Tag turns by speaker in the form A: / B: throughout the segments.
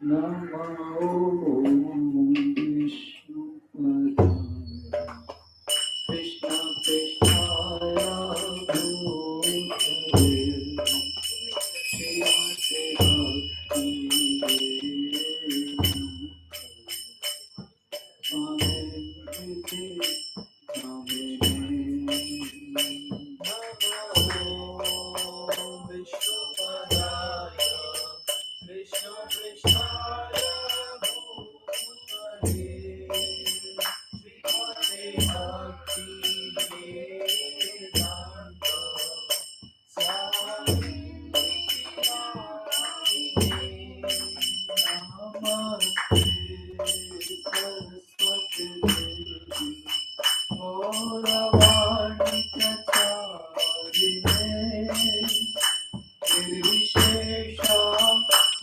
A: Namo Vishnu Krishna Krishnaya Bhutale Srimate Bhakti Swami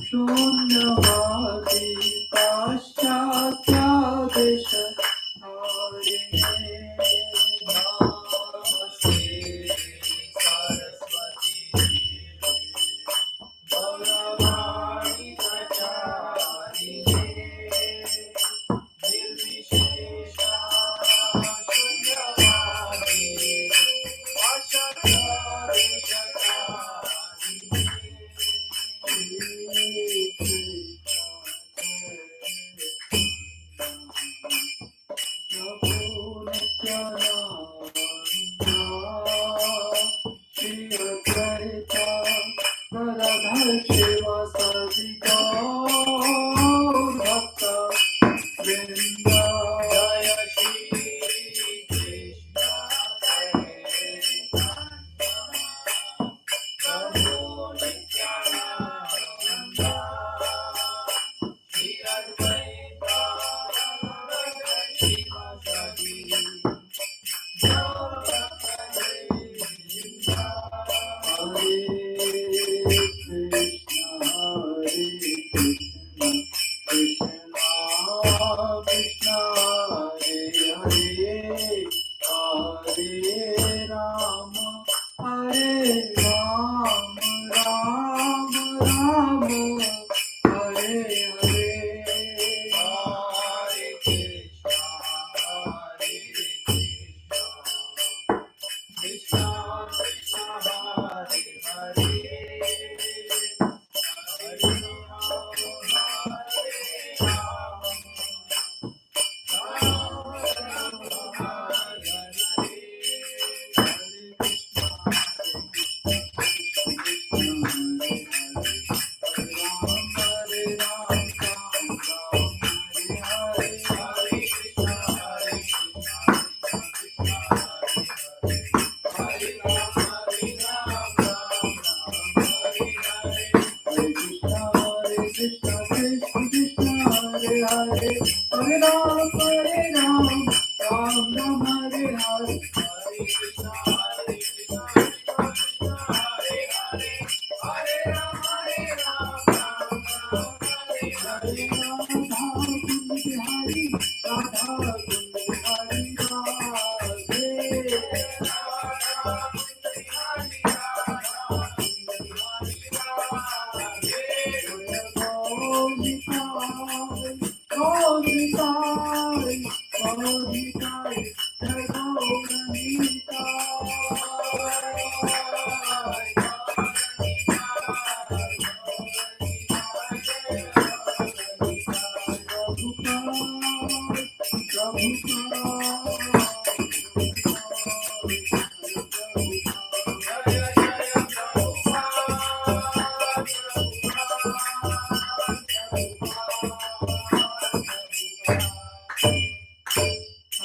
A: शून्यवादी पाश्चात्यादेश नमस्ते सरस्वती गौरवाणी प्रचारिणे निर्विशेषा शून्यवादी पाश्चात्यादेश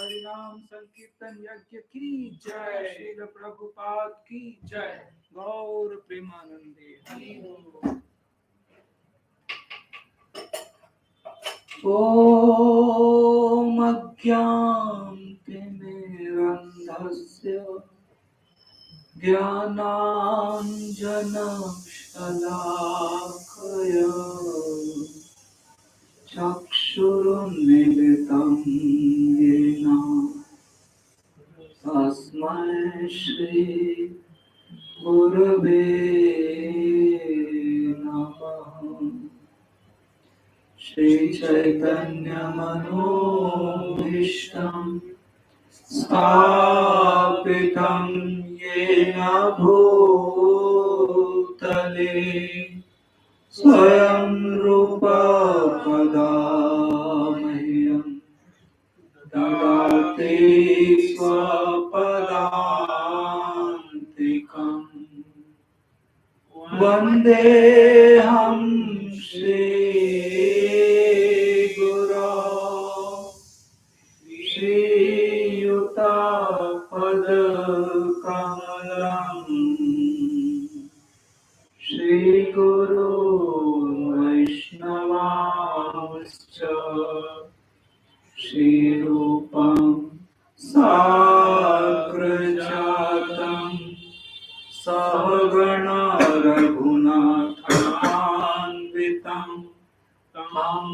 A: हरिनाम संकीर्तन यज्ञ की जय, श्रील प्रभुपाद की जय, गौर प्रेमानंदे हरि ओम अज्ञानतिमिरन्धस्य ज्ञानाञ्जनशलाकया चक्षुरुन्मीलितं येन तस्मै श्री गुरवे नमः। Shri Chaitanya Manobhishtam Sthapitam Yena Bhutale Swayam Rupa Kadamahyam Dadate Swapadantikam Vandeham Shri Guru Shri Yuta Pada Kamalam Shri Guru Vaishnavascha Shri Rupam Sagrajatam Sahagana Raghunathanvitam Tam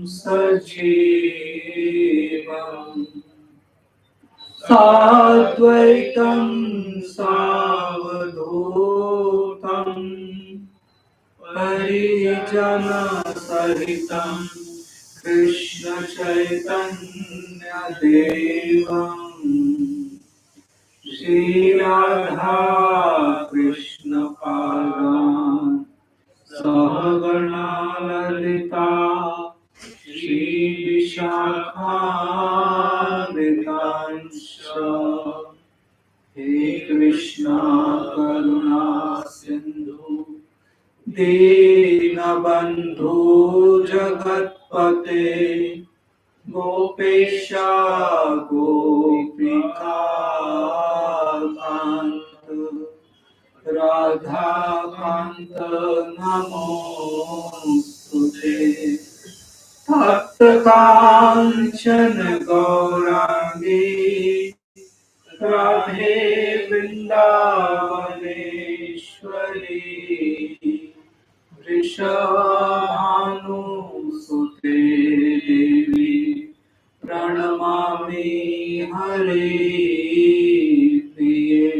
A: Sajivam Sadvaitam Savadhotam Parijana Sahitam Krishna Chaitanya Devam Shri Radha Krishna Padan Sahagana Lalita Shri Vishakhamritansha He Krishna Karuna Sindhu Dinabandhu Jagatpate Gopesha Gopika Kanta Radha Kanta Namostute Tapta Kancana Gaurangi Radhe Vrindavaneshwari Vrishabhanusute Devi Pranamami Hare Priye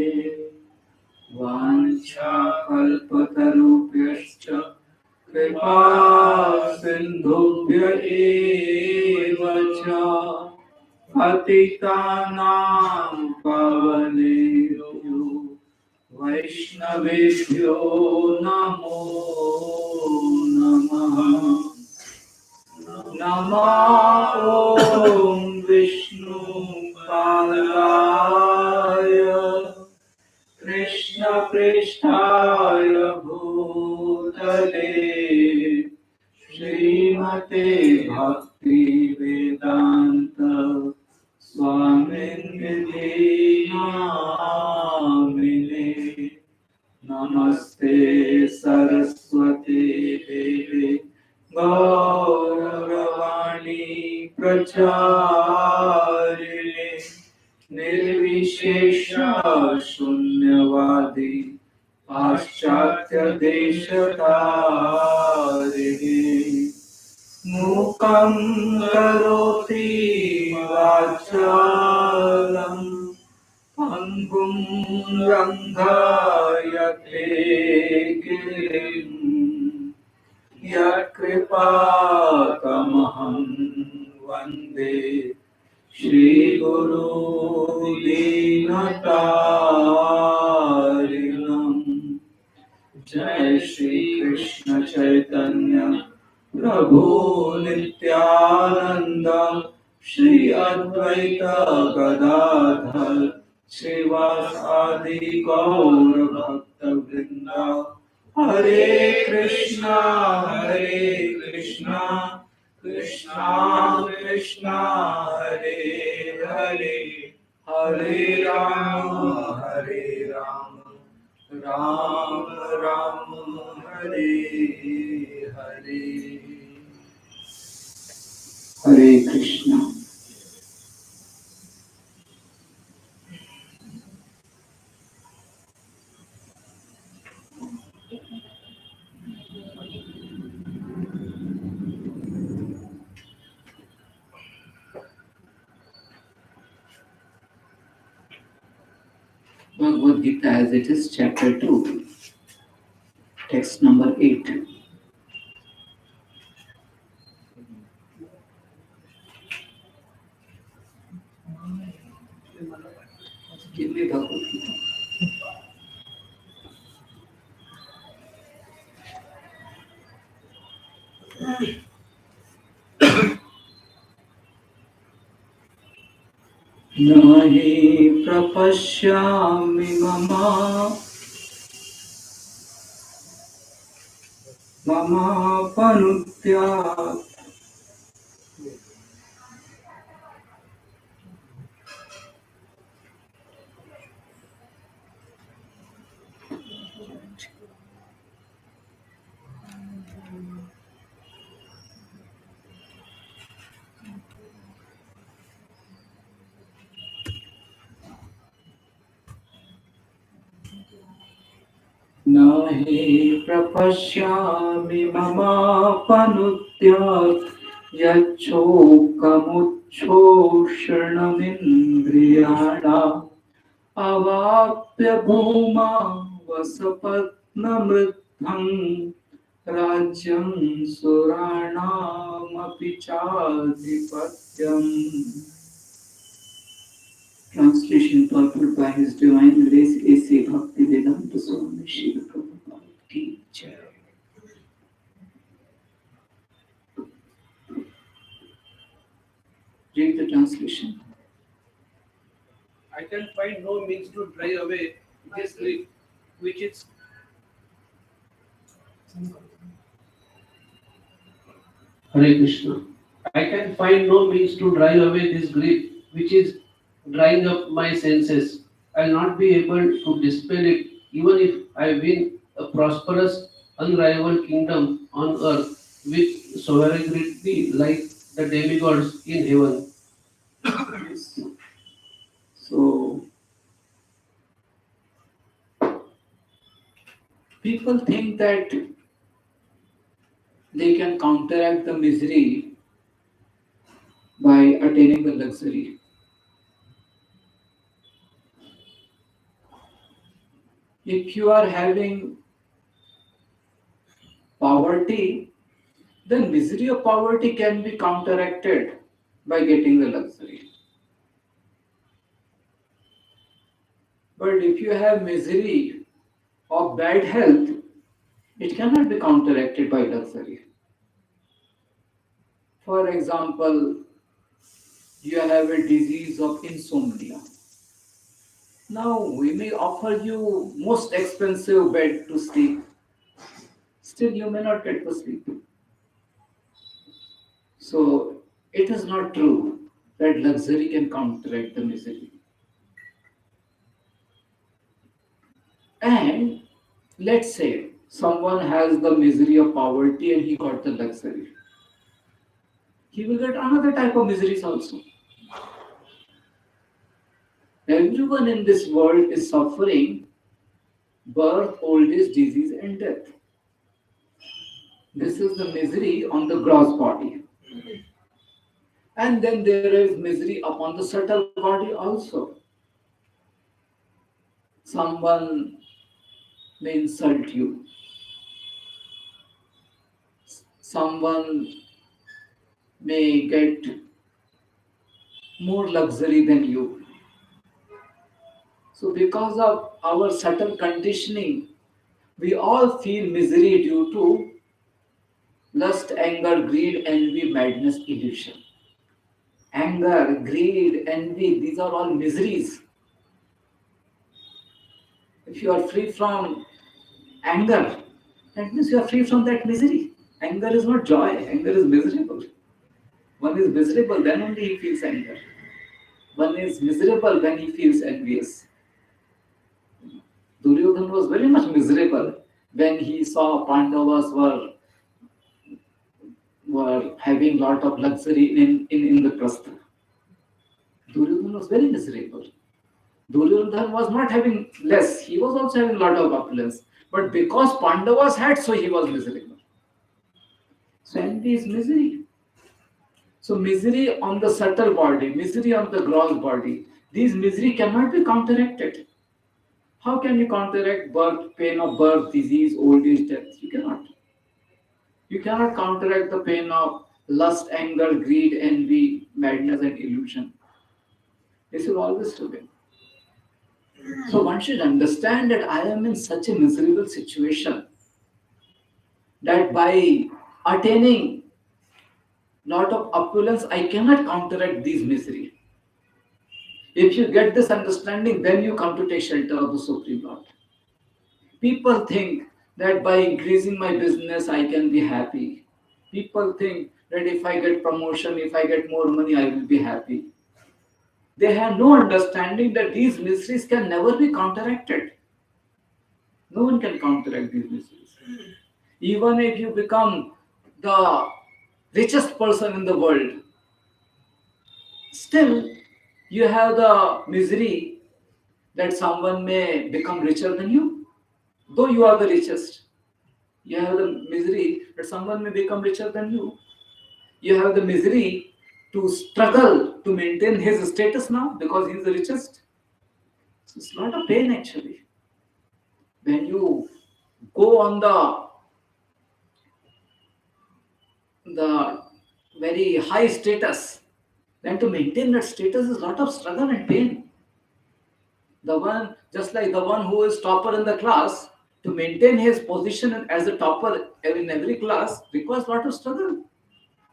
A: Vancha kalpatarubhyascha Kripa sindhubhya eva cha Patitanam pavanebhyo Vaishnavebhyo namo namaha Nama Om Vishnu Padaya Krishna Pristhaya Bhutale Srimate Bhakti Vedanta Swamin Namine Namaste Saraswati Devi Gauravani Pracharine Nirvishesha Shunyavadi Paschatya Deshatarine Mukam Karoti Vachalam Pangum Ranghayate Girim Yatkripatamaham Vande Shri Guru Dinatarinam Jai Shri Krishna Chaitanya Prabhu Nityananda Shri Advaita Gadadhar Srivasadi Gaur Bhakta Vrinda Hare Krishna Krishna Krishna Hare Hare Hare Rama Ram Ram Hare Hare Hare Krishna. Bhagavad Gita as it is, chapter 2, text number 8. Nahi prapashyami mama panutya. Nahi prapashyami mama panutya yachokamuchchoshanamindriyana avapya bhuma vasapatnamriddham rajyam suranamapi chadhipatyam. Translation purport by His Divine Grace A.C. Bhaktivedanta Swami Srila Prabhupada Ki Jai. Read the translation.
B: I can find no means to drive away this grief, which is Hare Krishna. I can find no means to drive away this grief, which is drying up my senses. I'll not be able to dispel it, even if I win a prosperous, unrivaled kingdom on earth with sovereignty like the demigods in heaven.
A: Yes. So, people think that they can counteract the misery by attaining the luxury. If you are having poverty, then misery of poverty can be counteracted by getting the luxury. But if you have misery of bad health, it cannot be counteracted by luxury. For example, you have a disease of insomnia. Now, we may offer you most expensive bed to sleep. Still, you may not get to sleep. So, it is not true that luxury can counteract the misery. And let's say someone has the misery of poverty and he got the luxury. He will get another type of miseries also. Everyone in this world is suffering birth, old age, disease, and death. This is the misery on the gross body. And then there is misery upon the subtle body also. Someone may insult you. Someone may get more luxury than you. So, because of our subtle conditioning, we all feel misery due to lust, anger, greed, envy, madness, illusion. Anger, greed, envy, these are all miseries. If you are free from anger, that means you are free from that misery. Anger is not joy, anger is miserable. One is miserable, then only he feels anger. One is miserable when he feels envious. Duryodhana was very much miserable when he saw Pandavas were having lot of luxury in the Prastha. Duryodhana was very miserable. Duryodhana was not having less, he was also having a lot of opulence. But because Pandavas had, so he was miserable. So envy is misery. So misery on the subtle body, misery on the gross body, these misery cannot be counteracted. How can you counteract birth, pain of birth, disease, old age, death? You cannot. You cannot counteract the pain of lust, anger, greed, envy, madness, and illusion. This will always remain. So one should understand that I am in such a miserable situation that by attaining lot of opulence, I cannot counteract these misery. If you get this understanding, then you come to take shelter of the Supreme Lord. People think that by increasing my business, I can be happy. People think that if I get promotion, if I get more money, I will be happy. They have no understanding that these miseries can never be counteracted. No one can counteract these miseries. Even if you become the richest person in the world, still you have the misery that someone may become richer than you, though you are the richest. You have the misery that someone may become richer than you. You have the misery to struggle to maintain his status now because he is the richest. So it's not a pain actually. When you go on the very high status, then to maintain that status is a lot of struggle and pain. The one, just like the one who is topper in the class, to maintain his position as a topper in every class requires a lot of struggle.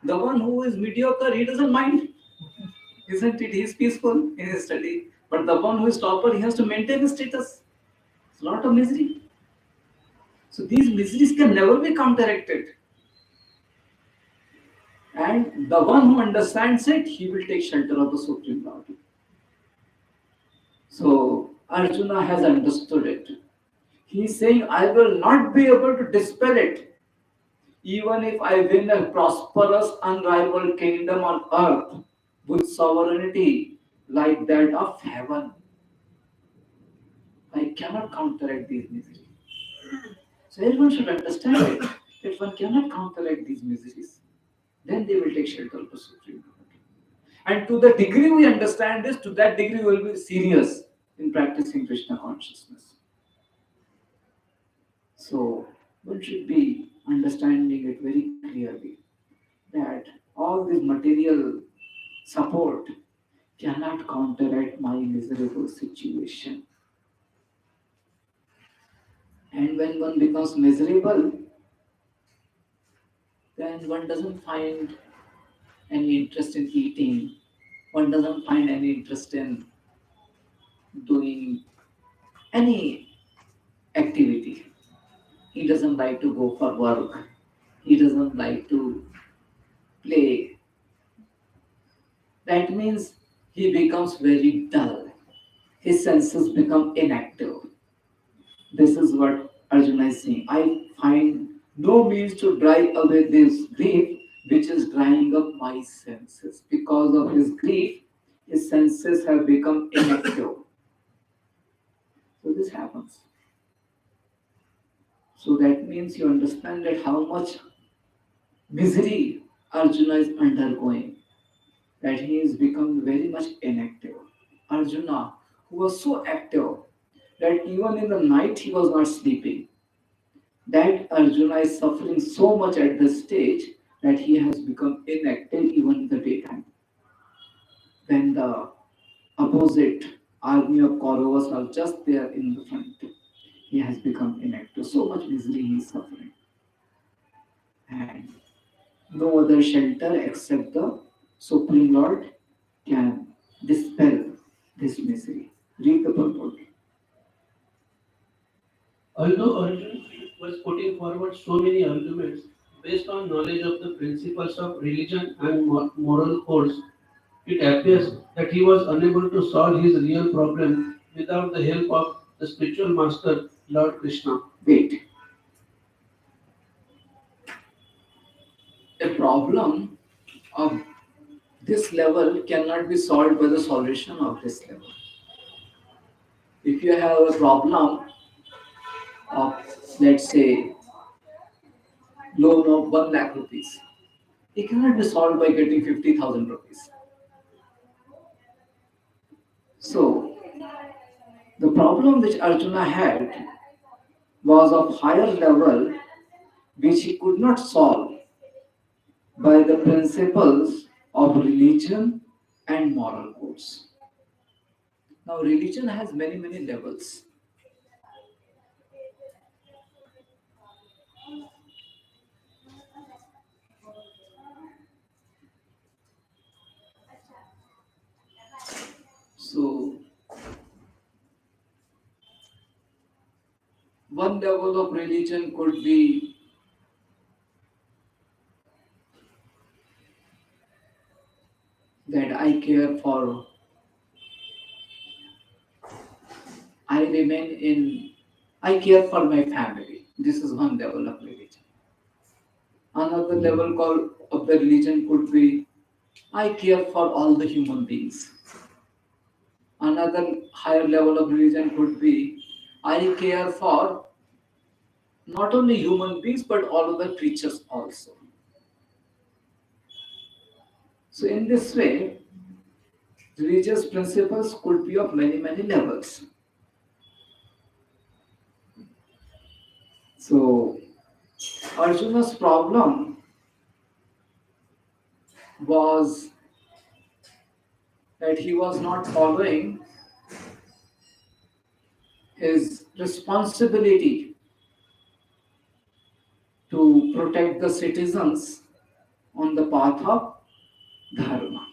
A: The one who is mediocre, he doesn't mind, isn't it? He's peaceful in his study. But the one who is topper, he has to maintain his status. It's a lot of misery. So these miseries can never be counteracted. And the one who understands it, he will take shelter of the Supreme Lord. So Arjuna has understood it. He is saying, I will not be able to dispel it. Even if I win a prosperous, unrivaled kingdom on earth with sovereignty like that of heaven, I cannot counteract these miseries. So everyone should understand it, that one cannot counteract these miseries. Then they will take shelter of the Supreme Lord. And to the degree we understand this, to that degree we will be serious in practicing Krishna consciousness. So one should be understanding it very clearly that all this material support cannot counteract my miserable situation. And when one becomes miserable, then one doesn't find any interest in eating, one doesn't find any interest in doing any activity. He doesn't like to go for work, he doesn't like to play. That means he becomes very dull, his senses become inactive. This is what Arjuna is saying. I find no means to drive away this grief which is drying up my senses. Because of his grief, his senses have become inactive. So this happens. So that means you understand that how much misery Arjuna is undergoing, that he is become very much inactive. Arjuna, who was so active that even in the night he was not sleeping, that Arjuna is suffering so much at this stage that he has become inactive even in the daytime. When the opposite army of Kauravas are just there in the front, he has become inactive. So much misery he is suffering. And no other shelter except the Supreme Lord can dispel this misery. Read the purport.
B: Although Arjuna was putting forward so many arguments based on knowledge of the principles of religion and moral codes, it appears that he was unable to solve his real problem without the help of the spiritual master, Lord Krishna.
A: Wait, a problem of this level cannot be solved by the solution of this level. If you have a problem of, let's say, loan of 1 lakh rupees, it cannot be solved by getting 50,000 rupees. So, the problem which Arjuna had was of higher level which he could not solve by the principles of religion and moral codes. Now, religion has many, many levels. one level of religion could be that I care for my family. This is one level of religion. Another level called of the religion could be I care for all the human beings. Another higher level of religion could be I care for not only human beings but all other creatures also. So in this way, religious principles could be of many, many levels. So Arjuna's problem was that he was not following his responsibility to protect the citizens on the path of dharma.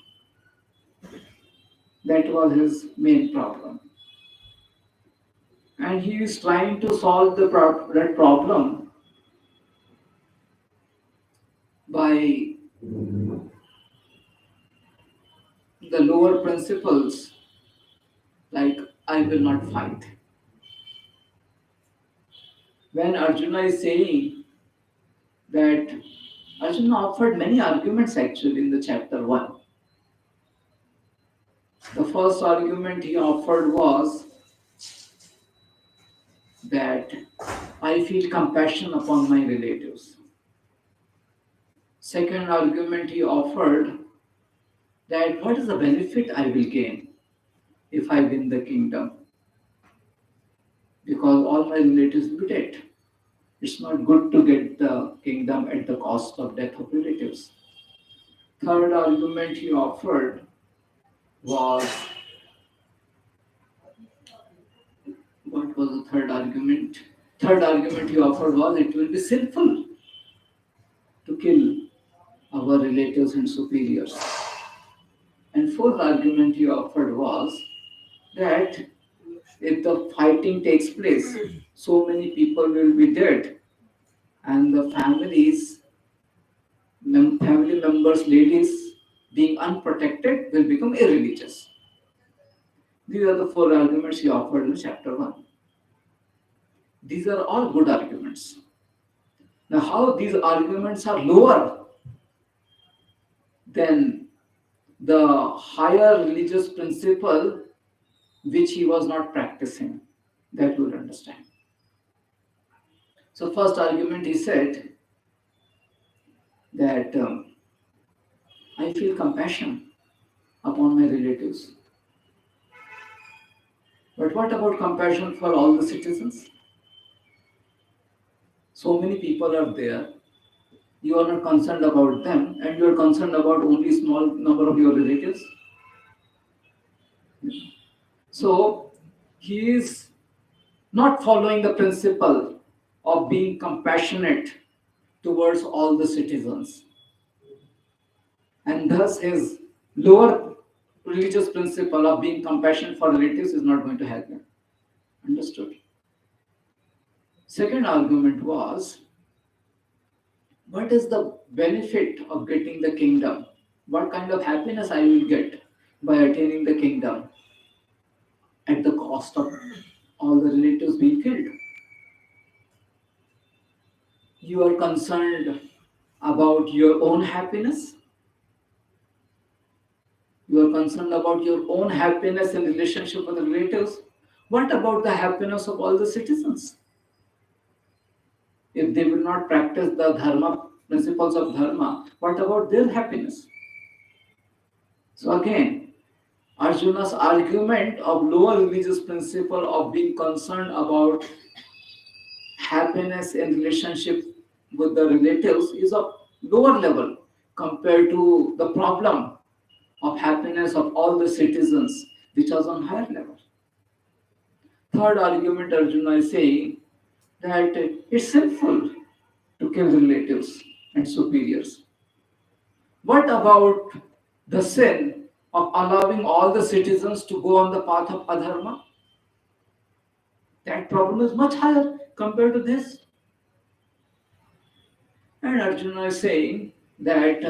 A: That was his main problem. And he is trying to solve that problem by the lower principles like I will not fight. When Arjuna is saying that Arjuna offered many arguments actually in the chapter 1. The first argument he offered was that I feel compassion upon my relatives. Second argument he offered that what is the benefit I will gain if I win the kingdom? Because all my relatives will be dead. It's not good to get the kingdom at the cost of death of relatives. Third argument he offered was what was the third argument? Third argument he offered was it will be sinful to kill our relatives and superiors. And fourth argument he offered was that if the fighting takes place, so many people will be dead, and the family members, ladies being unprotected will become irreligious. These are the four arguments he offered in chapter 1. These are all good arguments. Now, how these arguments are lower than the higher religious principle which he was not practicing, that you will understand. So, first argument he said that I feel compassion upon my relatives. But what about compassion for all the citizens? So many people are there. You are not concerned about them, and you are concerned about only small number of your relatives. So he is not following the principle of being compassionate towards all the citizens. And thus his lower religious principle of being compassionate for relatives is not going to help him. Understood? Second argument was, what is the benefit of getting the kingdom? What kind of happiness I will get by attaining the kingdom at the cost of all the relatives being killed? You are concerned about your own happiness. You are concerned about your own happiness in relationship with the relatives. What about the happiness of all the citizens? If they will not practice the dharma, principles of dharma, what about their happiness? So again, Arjuna's argument of lower religious principle of being concerned about happiness in relationship with the relatives is of lower level compared to the problem of happiness of all the citizens, which was on higher level. Third argument Arjuna is saying that it's sinful to kill relatives and superiors. What about the sin of allowing all the citizens to go on the path of adharma? That problem is much higher. compared to this. And Arjuna is saying that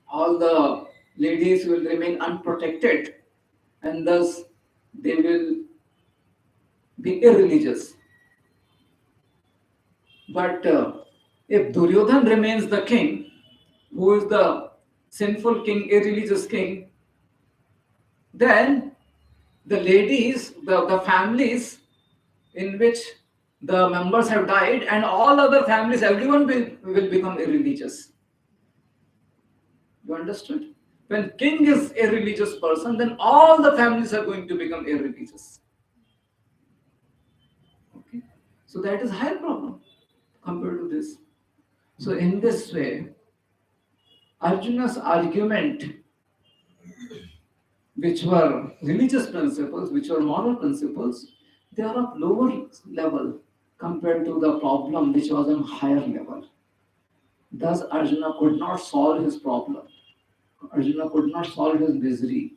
A: all the ladies will remain unprotected and thus they will be irreligious. But if Duryodhan remains the king, who is the sinful king, irreligious king, then the ladies, the families in which the members have died, and all other families, everyone will become irreligious. You understood? When king is a religious person, then all the families are going to become irreligious. Okay? So that is higher problem compared to this. So in this way, Arjuna's argument, which were religious principles, which were moral principles, they are of lower level compared to the problem which was on higher level. Thus, Arjuna could not solve his problem. Arjuna could not solve his misery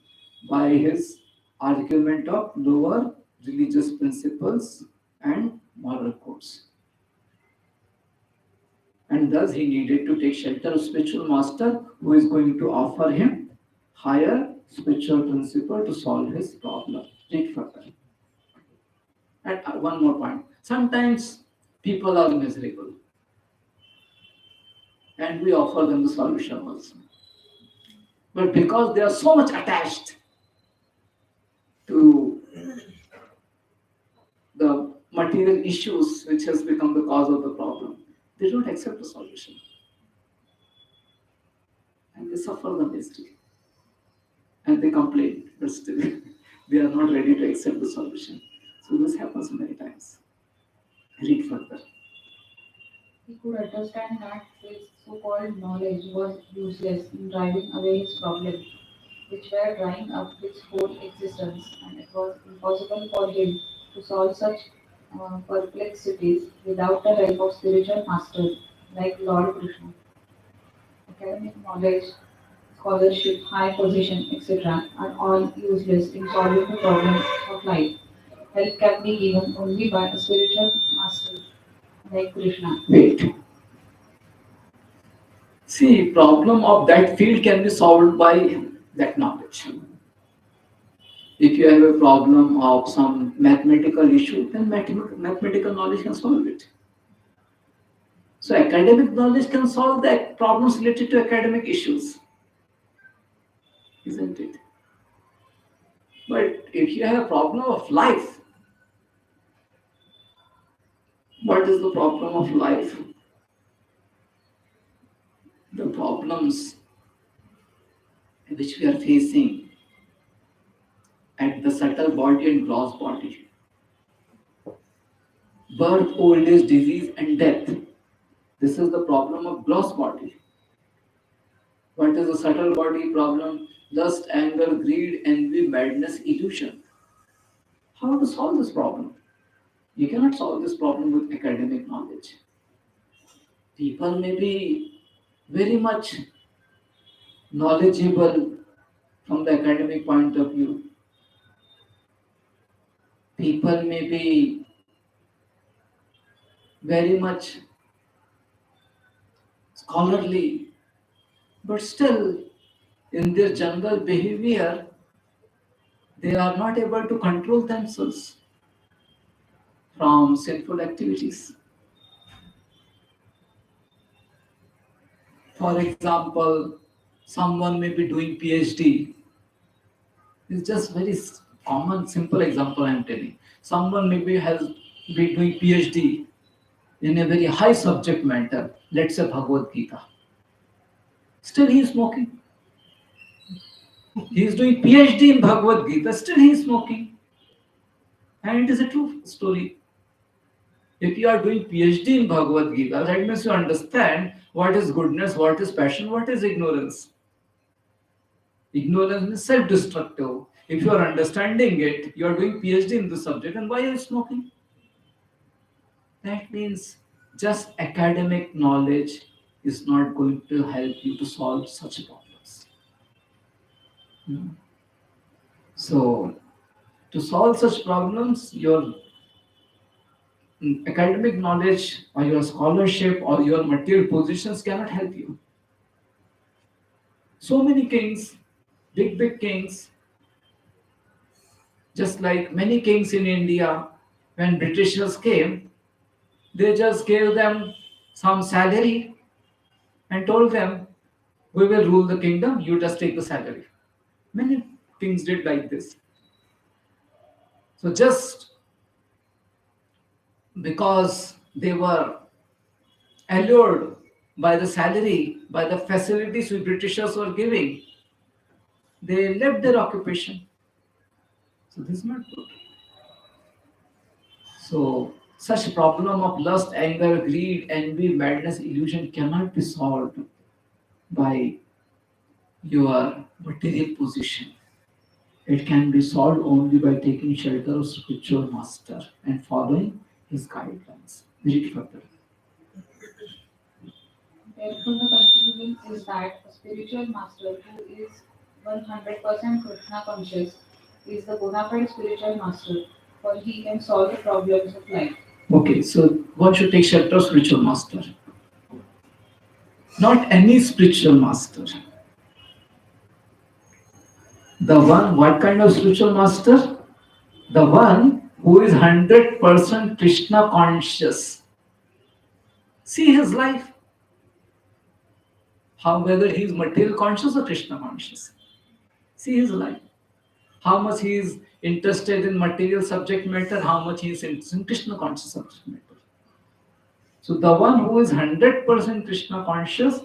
A: by his argument of lower religious principles and moral codes. And thus he needed to take shelter of spiritual master who is going to offer him higher spiritual principle to solve his problem. Read further. And one more point. Sometimes people are miserable and we offer them the solution also. But because they are so much attached to the material issues which has become the cause of the problem, they don't accept the solution. And they suffer the misery. And they complain, but still they are not ready to accept the solution. So this happens many times. Read further.
C: He could understand that his so-called knowledge was useless in driving away his problems, which were drying up his whole existence, and it was impossible for him to solve such perplexities without the help of spiritual masters like Lord Krishna. Academic knowledge, scholarship, high position, etc., are all useless in solving the problems of life. Help can be given only by a spiritual master like Krishna.
A: Wait. See, problem of that field can be solved by that knowledge. If you have a problem of some mathematical issue, then mathematical knowledge can solve it. So academic knowledge can solve the problems related to academic issues, isn't it? But if you have a problem of life, what is the problem of life? The problems which we are facing at the subtle body and gross body. Birth, old age, disease, and death. This is the problem of gross body. What is the subtle body problem? Lust, anger, greed, envy, madness, illusion. How to solve this problem? You cannot solve this problem with academic knowledge. People may be very much knowledgeable from the academic point of view. People may be very much scholarly, but still in their general behavior, they are not able to control themselves from sinful activities. For example, someone may be doing PhD. It's just very common, simple example I'm telling. Someone maybe has been doing PhD in a very high subject matter, let's say Bhagavad Gita. Still he is smoking. He is doing PhD in Bhagavad Gita, still he is smoking. And it is a true story. If you are doing PhD in Bhagavad Gita, that means you understand what is goodness, what is passion, what is ignorance. Ignorance is self-destructive. If you are understanding it, you are doing PhD in the subject, and why are you smoking? That means just academic knowledge is not going to help you to solve such problems. Hmm. So, to solve such problems, your academic knowledge or your scholarship or your material positions cannot help you. So many kings, big kings, just like many kings in India, when Britishers came, they just gave them some salary and told them, "We will rule the kingdom, you just take the salary." Many kings did like this. So just because they were allured by the salary, by the facilities which Britishers were giving, they left their occupation. So this is not good. So such problem of lust, anger, greed, envy, madness, illusion cannot be solved by your material position. It can be solved only by taking shelter of spiritual master and following his guidelines. Read further.
C: Therefore, the conclusion is that a spiritual master who is 100% Krishna conscious is the bona fide spiritual master, for he can solve the problems of life.
A: Okay, so one should take shelter of spiritual master. Not any spiritual master. The one, what kind of spiritual master? The one who is 100% Krishna conscious. See his life. How whether he is material conscious or Krishna conscious. See his life. How much he is interested in material subject matter, how much he is interested in Krishna conscious subject matter. So the one who is 100% Krishna conscious,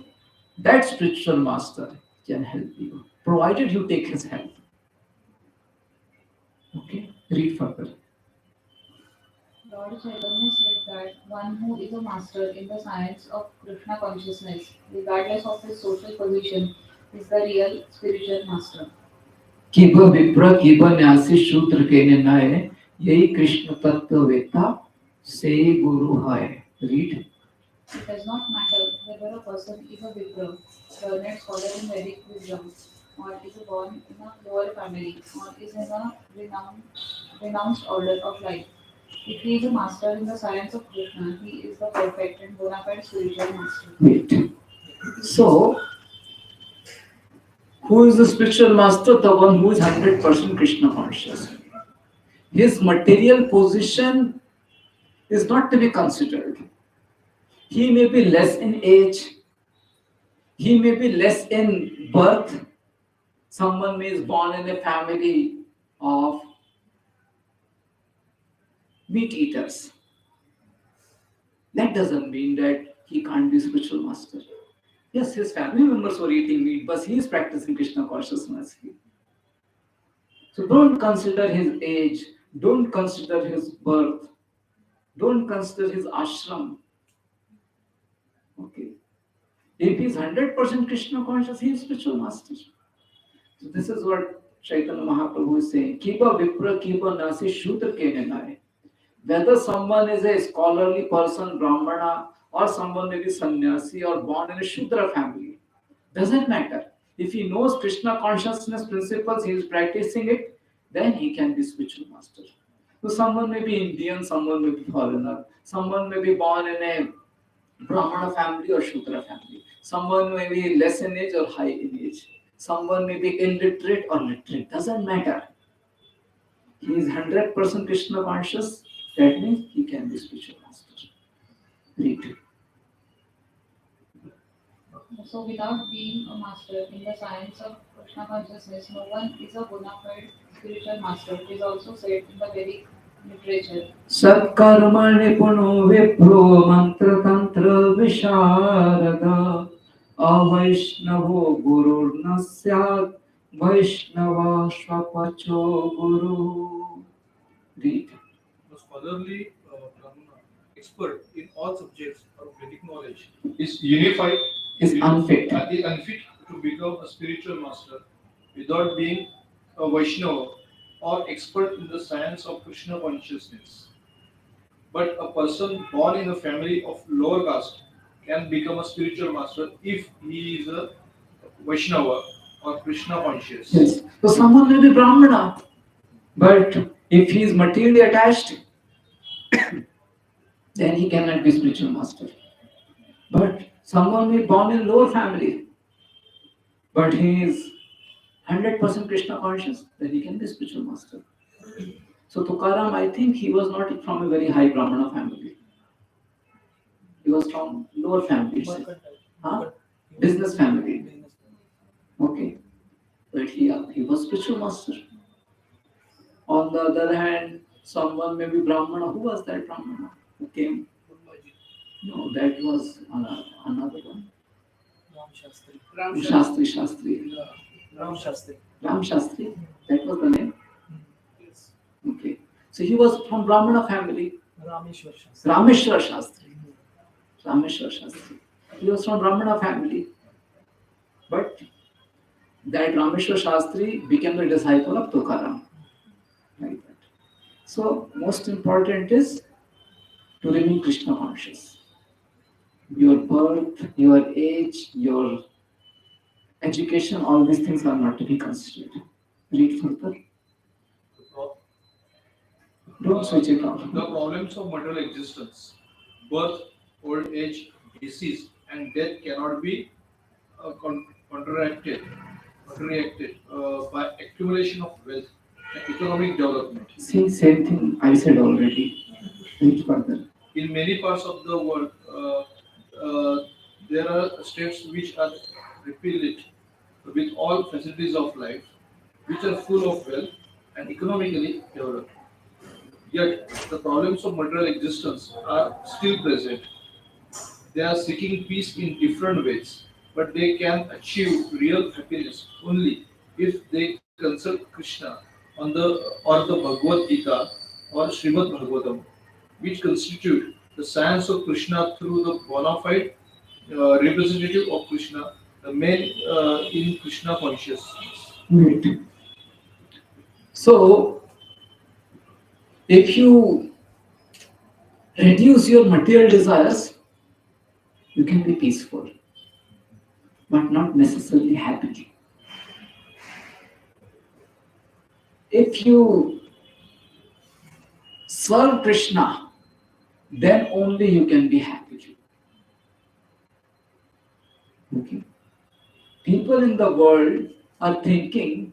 A: that spiritual master can help you, provided you take his help. Okay, read further.
C: Lord Chaitanya said that one who is a master in the science of Krishna consciousness, regardless of his social position, is the real spiritual master.
A: किब विप्र किब न्यासी शूद्र के निर्णय यही कृष्ण तत्व वेता से गुरु है. Read.
C: It does not matter whether a person is a Vipra, learned scholar in Vedic wisdom, or is born in a lower family, or is in a renounced order of life. If he is a master in the science of Krishna, he is the perfect and bona fide spiritual master.
A: Wait. So, who is the spiritual master? The one who is 100% Krishna conscious. His material position is not to be considered. He may be less in age, he may be less in birth. Someone may be born in a family of meat eaters. That doesn't mean that he can't be spiritual master. Yes, his family members were eating meat, but he is practicing Krishna consciousness. So don't consider his age, don't consider his birth, don't consider his ashram. Okay. If he is 100% Krishna conscious, he is spiritual master. So this is what Chaitanya Mahaprabhu is saying. Kiba vipra kiba nasi shudra ke ninaye. Whether someone is a scholarly person, Brahmana, or someone may be sannyasi or born in a Shudra family, doesn't matter. If he knows Krishna consciousness principles, he is practicing it, then he can be spiritual master. So someone may be Indian, someone may be foreigner, someone may be born in a Brahmana family or Shudra family, someone may be less in age or high in age, someone may be illiterate or literate, doesn't matter. He is 100% Krishna conscious, that means he can be spiritual master. Read.
C: So, without being a master in the science of Krishna consciousness, no one is a bona fide spiritual master. It is also said in the Vedic literature.
A: Satkarmani puno vipro mantra tantra visharada avaishnavo guru nasyat vaishnava swapacho guru. Read.
D: A scholarly Brahmana, expert in all subjects of Vedic knowledge, is unified,
A: Is unfit.
D: is unfit to become a spiritual master without being a Vaishnava or expert in the science of Krishna consciousness. But a person born in a family of lower caste can become a spiritual master if he is a Vaishnava or Krishna conscious.
A: Yes. So someone may be Brahmana, but if he is materially attached, then he cannot be spiritual master. But someone may be born in lower family, but he is 100% Krishna conscious, then he can be spiritual master. So Tukaram, I think he was not from a very high Brahmana family. He was from lower family. Huh? Business family. Okay. But he was spiritual master. On the other hand, someone may be Brahmana. Who was that Brahmana who came? No, that was another one. Shastri. Ram Shastri. That was the name. Okay. So he was from Brahmana family. Rameshwar Shastri. He was from Brahmana family. But that Rameshwar Shastri became the disciple of Tukaram. Like that. So most important is to remain Krishna conscious. Your birth, your age, your education, all these things are not to be considered. Read further. Don't switch it off.
D: The problems of material existence, birth, old age, disease, and death cannot be counteracted by accumulation of wealth and economic development.
A: See, same thing I said already. Read further.
D: In many parts of the world, there are states which are replete with all facilities of life, which are full of wealth and economically developed. Yet, the problems of material existence are still present. They are seeking peace in different ways, but they can achieve real happiness only if they consult Krishna or the Bhagavad Gita or Srimad Bhagavatam, which constitute the science of Krishna through the bona fide representative of Krishna, the man in Krishna consciousness.
A: Right. So, if you reduce your material desires, you can be peaceful, but not necessarily happy. If you serve Krishna, then only you can be happy. Okay. People in the world are thinking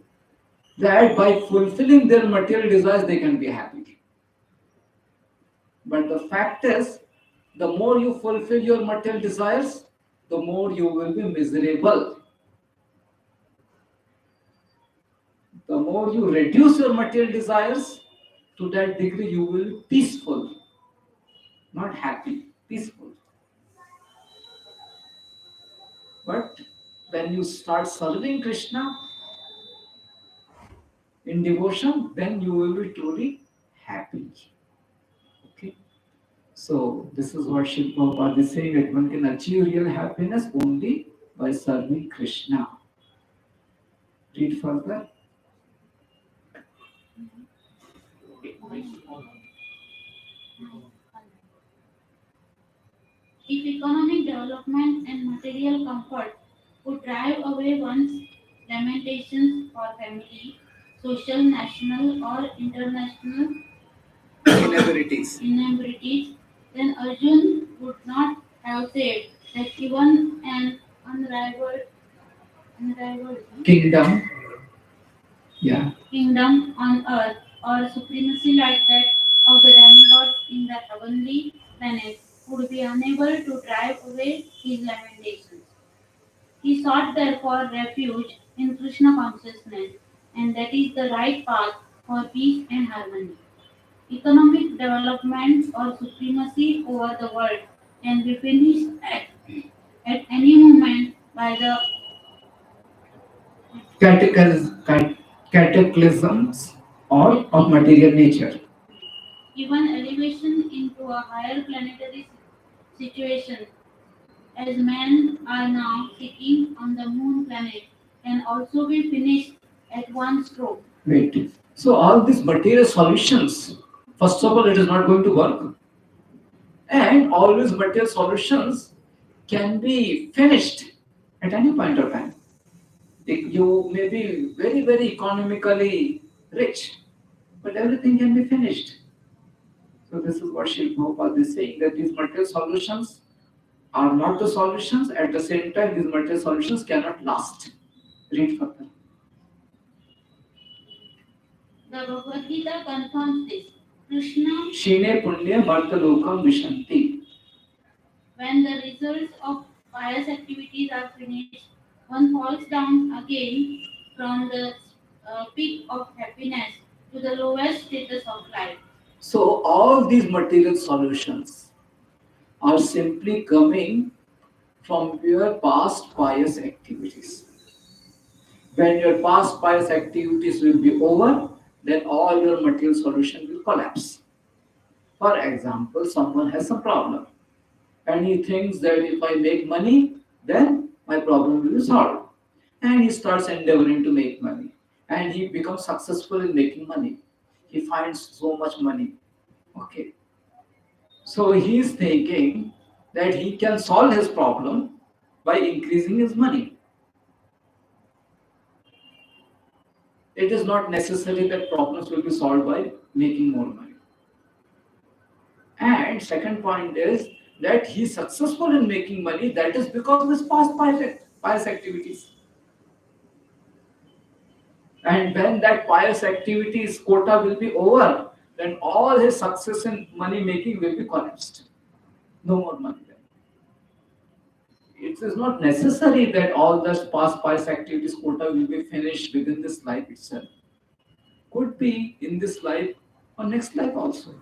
A: that by fulfilling their material desires, they can be happy. But the fact is, the more you fulfill your material desires, the more you will be miserable. The more you reduce your material desires, to that degree you will be peaceful. Not happy, peaceful. But when you start serving Krishna in devotion, then you will be truly happy. Okay. So this is what Srila Prabhupada is saying, that one can achieve real happiness only by serving Krishna. Read further.
E: If economic development and material comfort would drive away one's lamentations for family, social, national, or international inabilities, then Arjun would not have said that given an unrivaled
A: Kingdom. Yeah.
E: kingdom on earth or supremacy like that of the demigods in the heavenly planets would be unable to drive away his lamentations. He sought therefore refuge in Krishna consciousness, and that is the right path for peace and harmony. Economic development or supremacy over the world can be finished at any moment by the
A: Cataclysms or of material nature.
E: even elevation into a higher planetary situation, as men are now seeking on the moon planet, can also be finished at one stroke.
A: Wait. So all these material solutions, first of all, it is not going to work. And all these material solutions can be finished at any point of time. You may be very, very economically rich, but everything can be finished. So this is what Srila Prabhupada is saying, that these material solutions are not the solutions. At the same time, these material solutions cannot last. Read further.
E: The Bhagavad Gita confirms this. Krishna,
A: Shine punya martalokam vishanti.
E: when the results of pious activities are finished, one falls down again from the peak of happiness to the lowest status of life.
A: So all these material solutions are simply coming from your past pious activities. When your past pious activities will be over, then all your material solution will collapse. For example, someone has a problem and he thinks that if I make money, then my problem will be solved. And he starts endeavoring to make money. And he becomes successful in making money. He finds so much money. Okay. So he is thinking that he can solve his problem by increasing his money. It is not necessary that problems will be solved by making more money. And second point is that he is successful in making money. That is because of his past pious activities. And when that pious activities quota will be over, then all his success in money making will be collapsed. No more money then. It is not necessary that all the past pious activities quota will be finished within this life itself. Could be in this life or next life also.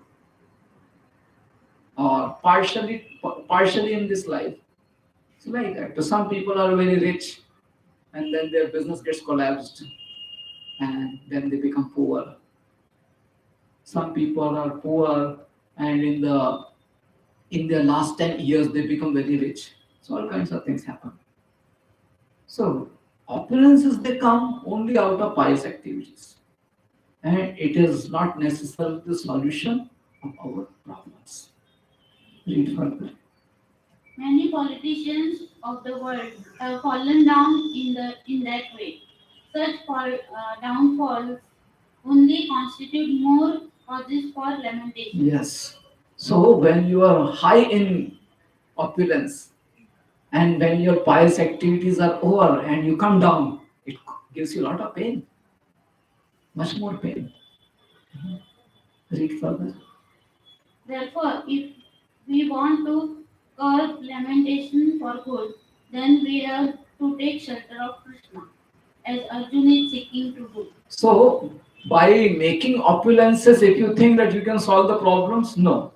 A: Or partially in this life. So like that. So some people are very rich and then their business gets collapsed and then they become poor. Some people are poor and in their last 10 years they become very rich. So all kinds of things happen. So opulences, they come only out of pious activities. And it is not necessarily the solution of our problems. Read further.
E: Many politicians of the world have fallen down in that way. Such downfalls only constitute more causes for lamentation.
A: Yes. So when you are high in opulence and when your pious activities are over and you come down, it gives you a lot of pain. Much more pain. Read further.
E: Therefore, if we want to curb lamentation for good, then we have to take shelter of Krishna, as Arjuna is seeking to do.
A: So by making opulences, if you think that you can solve the problems, no.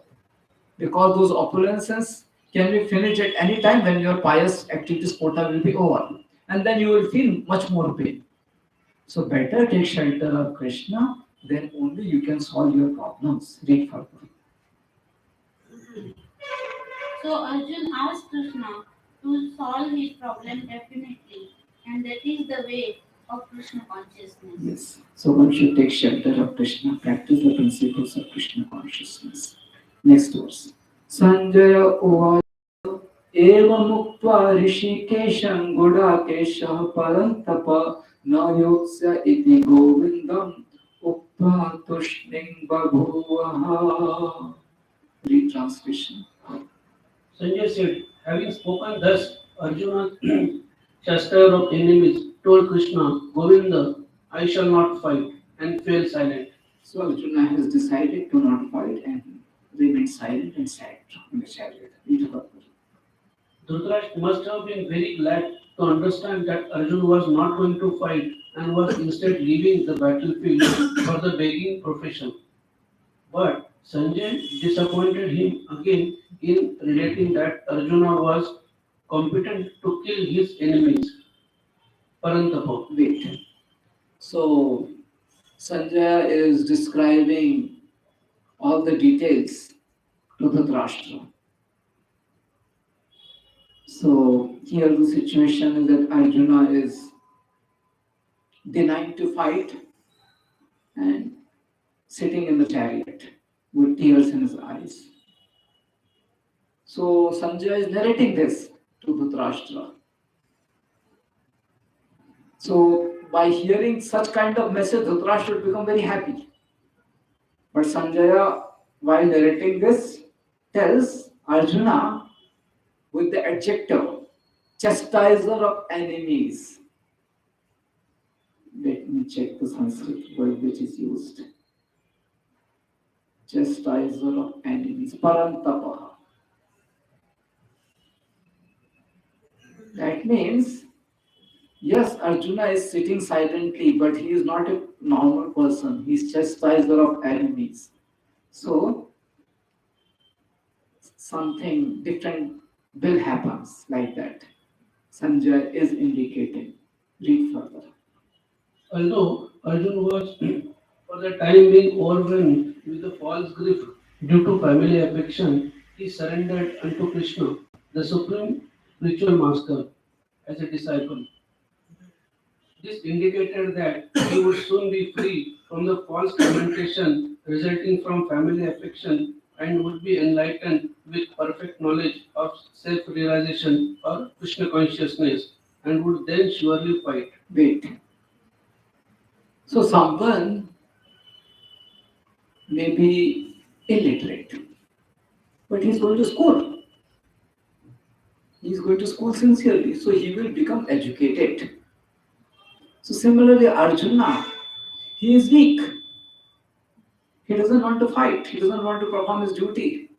A: Because those opulences can be finished at any time when your pious activities quota will be over. And then you will feel much more pain. So better take shelter of Krishna, then only you can solve your problems. Read further.
E: So Arjuna asked Krishna to solve his problem definitely, and that is the way of Krishna consciousness.
A: Yes. So one should take shelter of Krishna, practice the principles of Krishna consciousness. Next verse. Sanjaya uvacha evam uktva rishikesham gudakeşah parantapa nayotsya iti govindam uktva tushning babhuvaha. Read translation.
B: Sanjay said, having spoken thus, Arjuna, chastiser of enemies, told Krishna, Govinda, I shall not fight, and fell silent.
A: So Arjuna has decided to not fight and remain silent and sat in the chariot. Read further.
B: Dhritarashtra must have been very glad to understand that Arjuna was not going to fight and was instead leaving the battlefield for the begging profession. But Sanjay disappointed him again in relating that Arjuna was competent to kill his enemies. Parantapa.
A: Wait. So Sanjaya is describing all the details to Dhritarashtra. So here the situation is that Arjuna is denying to fight and sitting in the chariot with tears in his eyes. So Sanjaya is narrating this to Dhritarashtra. So by hearing such kind of message, Dhritarashtra would become very happy. But Sanjaya while narrating this, tells Arjuna with the adjective chastiser of enemies. Let me check the Sanskrit word which is used. Chastiser of enemies, Parantapaha. That means, yes, Arjuna is sitting silently, but he is not a normal person. He is chastiser of enemies. So, something different will happen like that. Sanjay is indicating. Read further.
B: Although Arjun was for the time being overwhelmed with the false grief due to family affection, he surrendered unto Krishna, the supreme spiritual master, as a disciple. This indicated that he would soon be free from the false tormentation resulting from family affection and would be enlightened with perfect knowledge of self realization or Krishna consciousness and would then surely fight.
A: Wait. So, someone may be illiterate, but he's going to school. He's going to school sincerely, so he will become educated. So, similarly, Arjuna, he is weak. He doesn't want to fight, he doesn't want to perform his duty.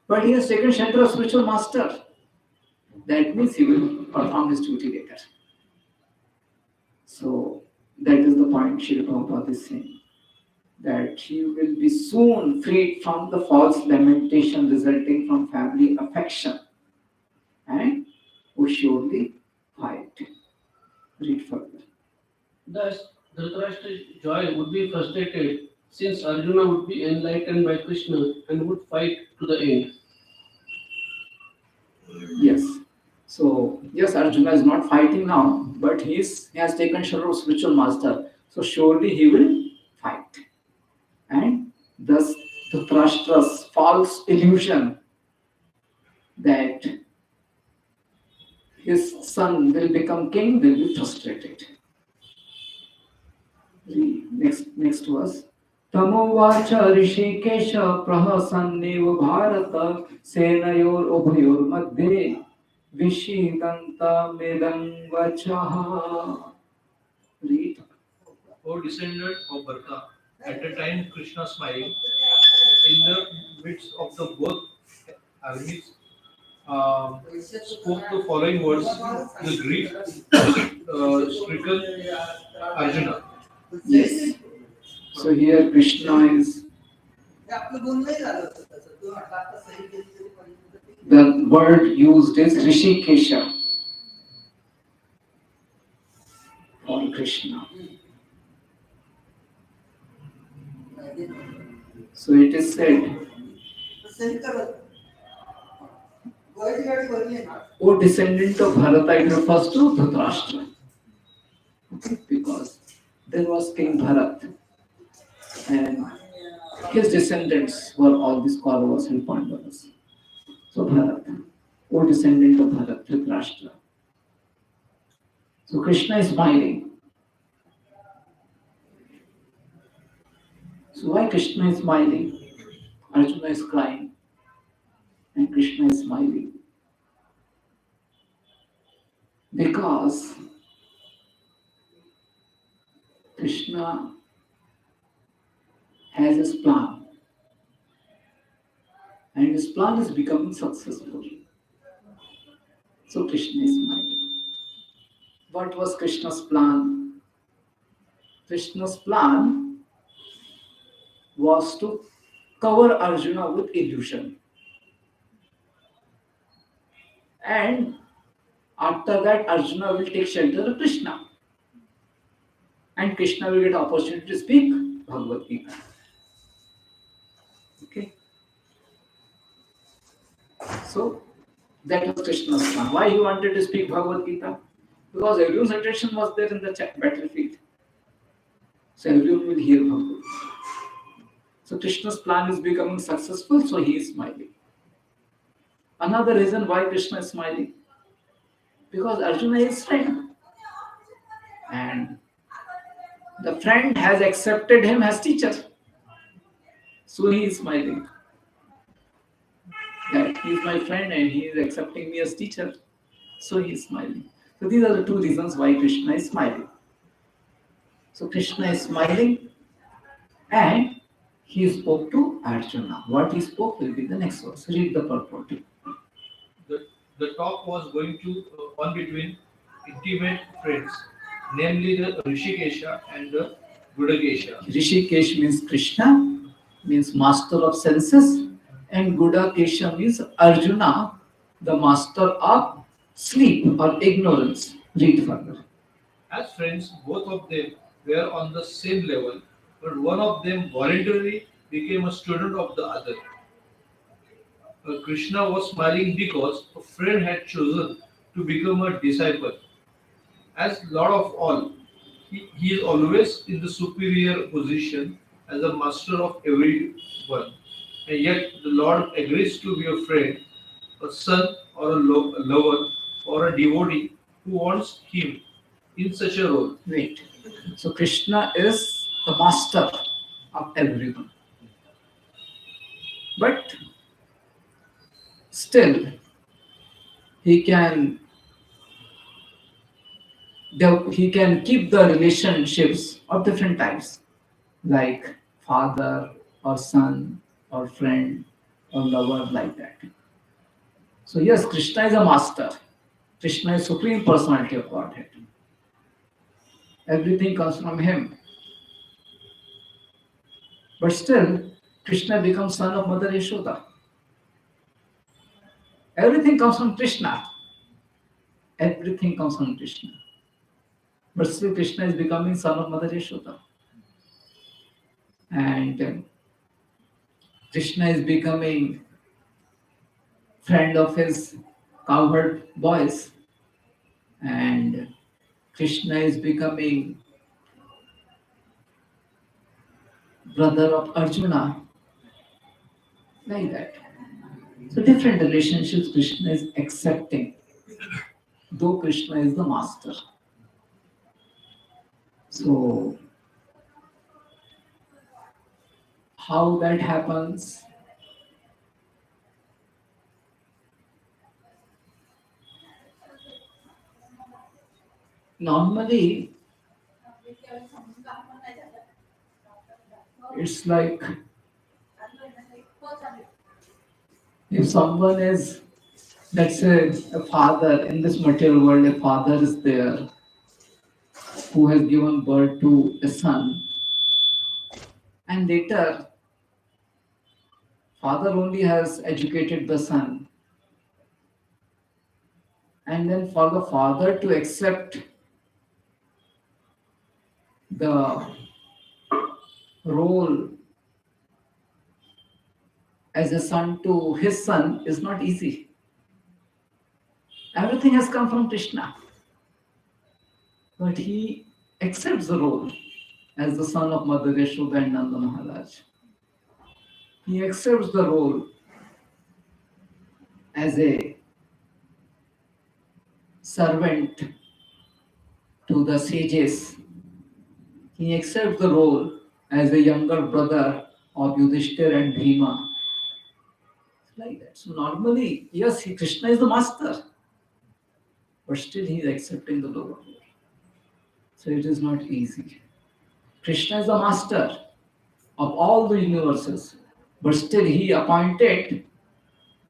A: But he has taken shelter of spiritual master. That means he will perform his duty later. So, that is the point Srila Prabhupada is saying. That he will be soon freed from the false lamentation resulting from family affection and would surely fight. Read further.
B: Thus, Dhritarashtra's joy would be frustrated since Arjuna would be enlightened by Krishna and would fight to the end.
A: Yes. So, yes, Arjuna is not fighting now, but he has taken shelter of spiritual master. So, surely he will fight. And thus, Dhritarashtra's false illusion that his son will become king will be frustrated. Next verse. Tamovacha Rishikesha Prahasannev Bharata Senayor Ubhayor Madhye Vishidanta Medam Vachaha. Read.
D: O descendant of Bharata, at the time Krishna smiling, in the midst of the both armies, spoke the following words to the grief stricken Arjuna.
A: Yes. So here Krishna is, the word used is Rishikesha for Krishna. So it is said, O descendant of Bharata, it refers to Dhritarashtra. Because there was King Bharat and his descendants were all these Kauravas and Pandavas. So Bharat, O descendant of Bharat, Dhritarashtra. So Krishna is smiling. So why Krishna is smiling? Arjuna is crying and Krishna is smiling. Because Krishna has his plan and his plan is becoming successful. So Krishna is smiling. What was Krishna's plan? Krishna's plan was to cover Arjuna with illusion. And after that, Arjuna will take shelter of Krishna. And Krishna will get opportunity to speak Bhagavad Gita. Okay. So that was Krishna's plan. Why he wanted to speak Bhagavad Gita? Because everyone's attention was there in the battlefield. So everyone will hear Bhagavad Gita. So Krishna's plan is becoming successful, so he is smiling. Another reason why Krishna is smiling, because Arjuna is his friend. And the friend has accepted him as teacher. So he is smiling. That he is my friend and he is accepting me as teacher. So he is smiling. So these are the two reasons why Krishna is smiling. So Krishna is smiling and he spoke to Arjuna. What he spoke will be the next verse. Read the purport.
D: The talk was going to on between intimate friends, namely the Rishikesha and the Budakesha.
A: Rishikesh means Krishna, means master of senses, and Gudakesha means Arjuna, the master of sleep or ignorance. Read further.
D: As friends, both of them were on the same level, but one of them voluntarily became a student of the other. Krishna was smiling because a friend had chosen to become a disciple. As Lord of all, he is always in the superior position as a master of everyone. And yet the Lord agrees to be a friend, a son, or a lover, or a devotee who wants him in such a role.
A: Wait. So Krishna is the master of everyone. But still, he can he can keep the relationships of different types, like father or son or friend or lover, like that. So yes, Krishna is a master. Krishna is supreme personality of Godhead. Everything comes from him. But still, Krishna becomes son of Mother Yashoda. Everything comes from Krishna. Everything comes from Krishna. But still, Krishna is becoming son of Mother Yashoda. And Krishna is becoming friend of his cowherd boys. And Krishna is becoming brother of Arjuna. Like that. So different relationships Krishna is accepting, though Krishna is the master. So how that happens? Normally, it's like if someone is, let's say, a father in this material world, a father is there who has given birth to a son, and later, father only has educated the son, and then for the father to accept the role as a son to his son is not easy. Everything has come from Krishna. But he accepts the role as the son of Mother Yashoda and Nanda Maharaj. He accepts the role as a servant to the sages. He accepts the role as a younger brother of Yudhishthir and Bhima. Like that. So normally, yes, Krishna is the master, but still he is accepting the lower role. So it is not easy. Krishna is the master of all the universes, but still he appointed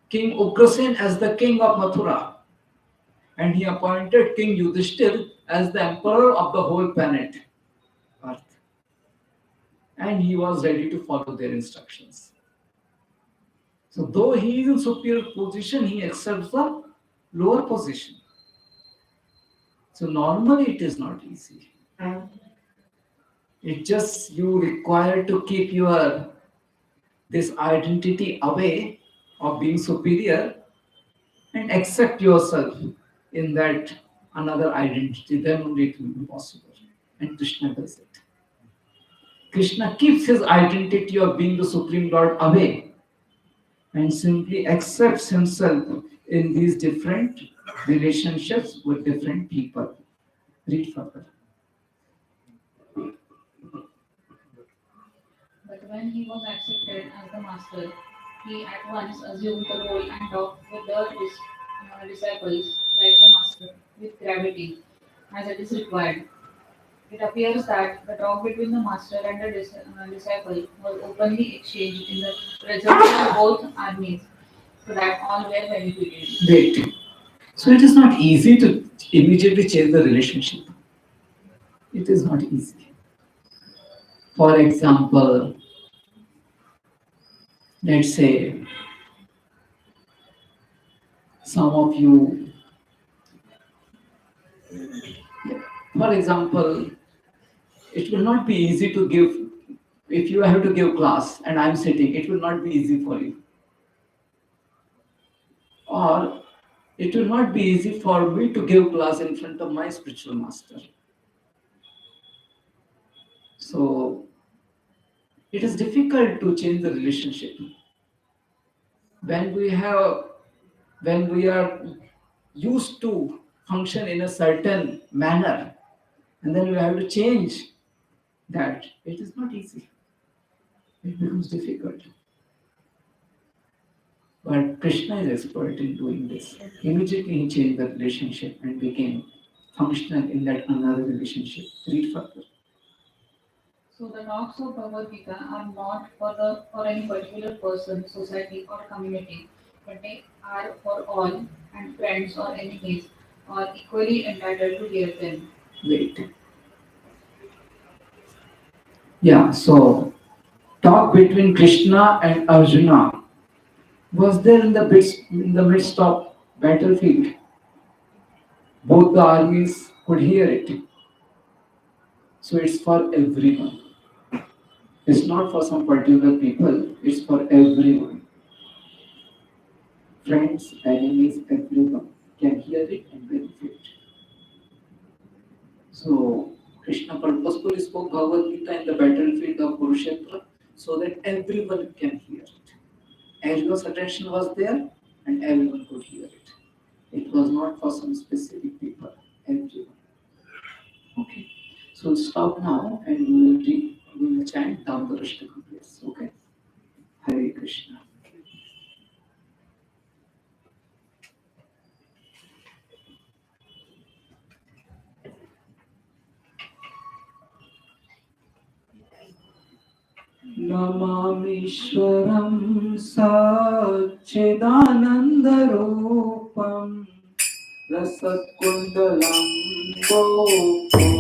A: King Ugrasen as the king of Mathura, and he appointed King Yudhishthir as the emperor of the whole planet Earth. And he was ready to follow their instructions. So though he is in superior position, he accepts the lower position. So normally it is not easy. It just you require to keep your this identity away of being superior and accept yourself in that another identity, then only it will be possible. And Krishna does it. Krishna keeps his identity of being the Supreme Lord away and simply accepts himself in these different relationships with different people. Read further.
C: But when he was accepted as the master, he at once assumed the role and talked with the disciples like the master, with gravity, as it is required. It appears that the talk between the master and the disciple was openly exchanged in the presence of both armies, so that all were benefited.
A: Wait. So it is not easy to immediately change the relationship. It is not easy. For example, let's say some of you, for example, it will not be easy to give, if you have to give class and I'm sitting, it will not be easy for you. Or it will not be easy for me to give class in front of my spiritual master. So it is difficult to change the relationship. When we are used to function in a certain manner, and then we have to change that, it is not easy. It becomes difficult. But Krishna is expert in doing this. Immediately he changed the relationship and became functional in that another relationship. Read further.
C: So the talks of Bhagavad Gita are not for any particular person, society, or community, but they are for all, and friends or enemies are equally entitled to hear them.
A: Wait. Yeah, so talk between Krishna and Arjuna was there in the midst of battlefield. Both the armies could hear it. So it's for everyone. It's not for some particular people, it's for everyone. Friends, enemies, everyone can hear it and benefit. So Krishna purposefully spoke Bhagavad Gita in the battlefield of Kurukshetra so that everyone can hear it. Everyone's attention was there and everyone could hear it. It was not for some specific people, everyone. Okay. So we'll stop now and we will chant down the Ashtaka place. Okay. Hare Krishna. नमामीश्वरं सच्चिदानन्दरूपं रसत्कुण्डलं गोकुलविराजमानम्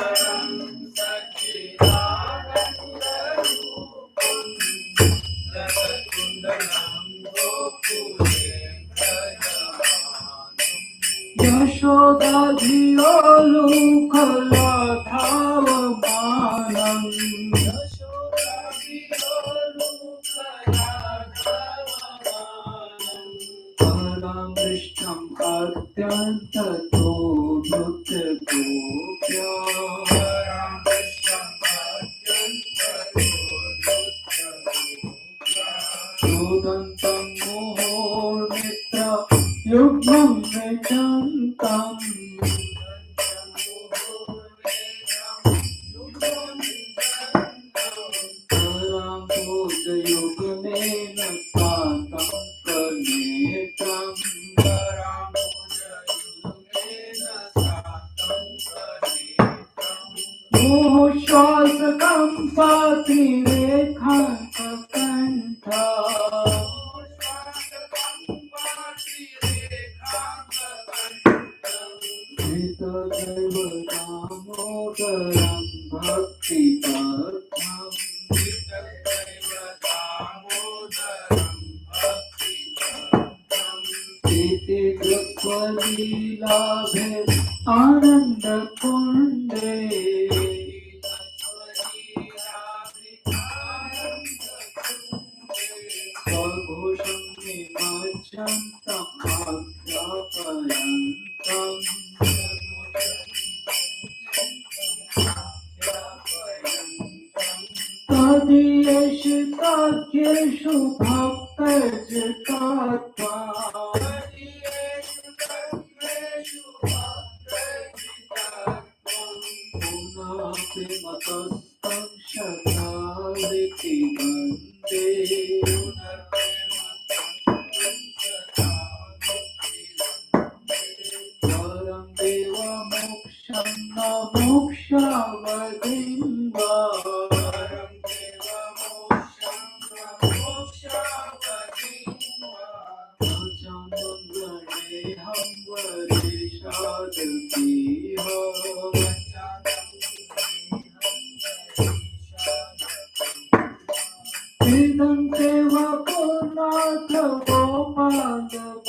A: नमामीश्वरं सच्चिदानन्दरूपं रसत्कुण्डलं गोकुलविराजमानम् यशोदाधियो लोकलाधावमानम् परमृष्टम् अत्यन्ततो नृत्यगोप्या रुदन्तं मुहुर्मित्र युग्मं विजन्तम् युगमेन सातं कनेत्रम् मोहश्वासकं पातिरेखान्तकण्ठा दामोदरं भक्तिपथम् इति कृत्वा लीलाभे आनन्दकुण्डे स्वघोषं निमज्जन्तम् आज्ञापयन्तम् तदीयेषु भक्तजितात्मा पुनर्प्रेमतस्तं शतावृत्ति वन्दे परं देवमोक्षं न मोक्षावधिं वा वचनं वरेहां वरेशादपीह इदं देव पूर्णाथ गोपालबालम्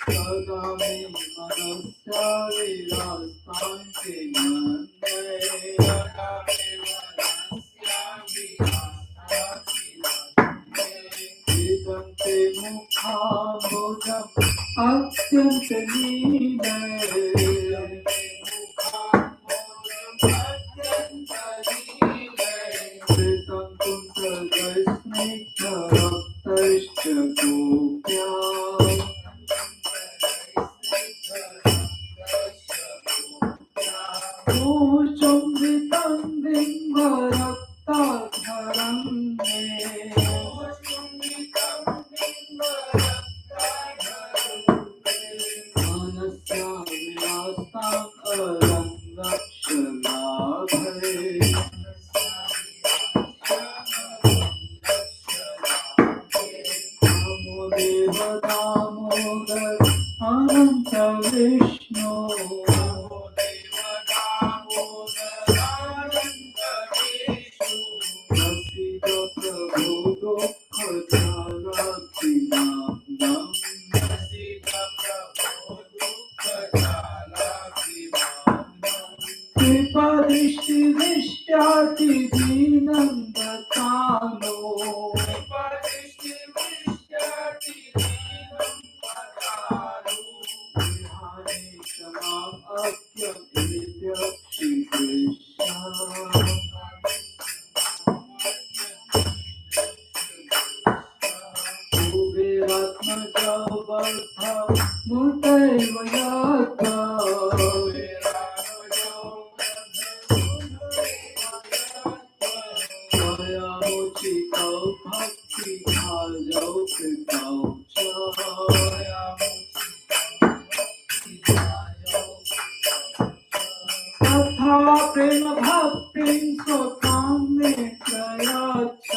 A: सदा मे मनस्या विराजन्ते मन्ये इदं ते मुखाम्बुजम् अत्यन्तनीलये कृतं कुन्तलस्निग्धरक्तश्च गोप्या चुम्बितं बिम्बरक्ताधरं मे मनस्या विलासां अलङ्लक्षलाभे नमो देव दामोदर अनन्त विष्णु प्रसीद प्रभो दुःखजालधिनाम्नम् कृपादृष्टिदृष्ट्यातिदीनं दत्तानो विहारे क्षमाम् अत्यमेत्य श्रीकृष्ण कुबेरात्मजा वर्ध मूर्तैव यात्रा त्वयामुचितौ भक्तिभाजौ कृतौ च तथा प्रेम भक्तिं स्वकां मे प्रयच्छ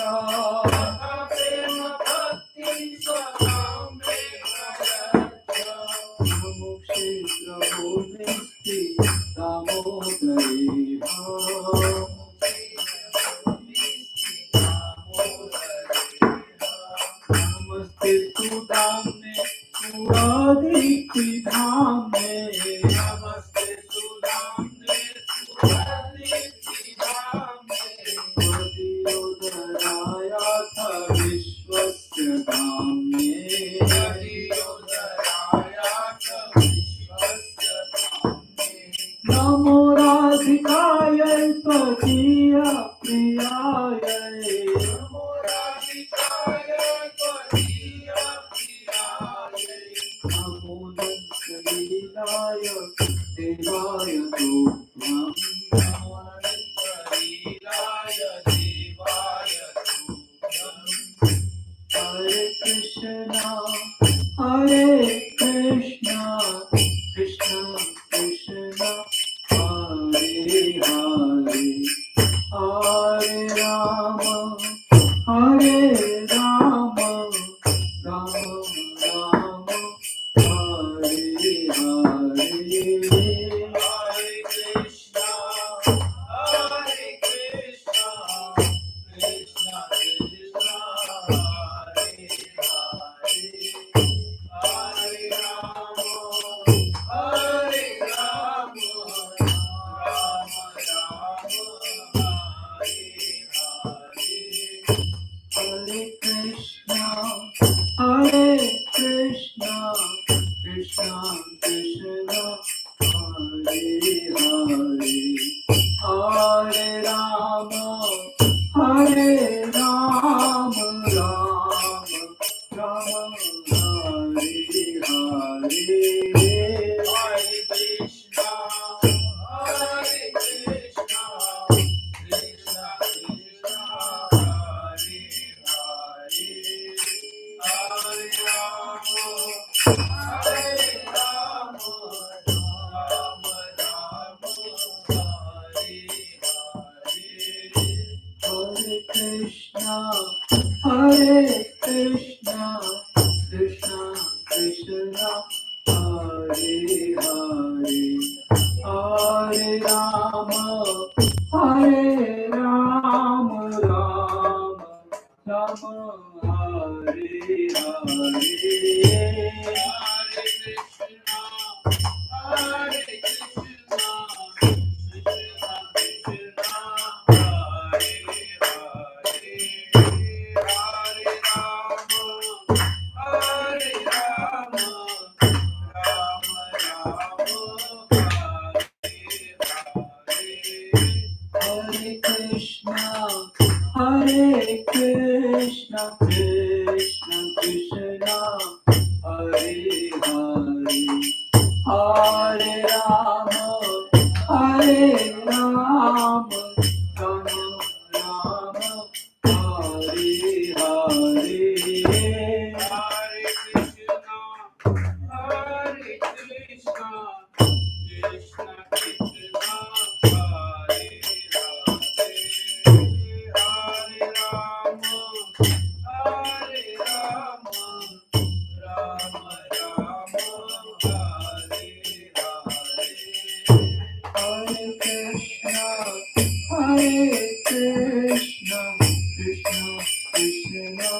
A: मुमुक्षे प्रभो निस्ति दामोदरेह नमस्ते सुदाम्ने पुरादिक्विधाम्ने नमस्ते सुदाम्ने त्वदीयोदरायाथ विश्वस्य धाम्ने नमो राधिकायै त्वदीय प्रियायै नमो नन्दलीलाय देवाय तुभ्यं हरे Krishna Krishna Krishna Hare Hare Hare Ram Krishna, Krishna Krishna, Hare Hare, Hare Rama, Hare Rama, Rama Rama, Hare Hare. Hare Krishna, Krishna Krishna, Hare Hare, Hare Rama, Rama Rama, Hare Hare. Hare Krishna, Krishna Krishna,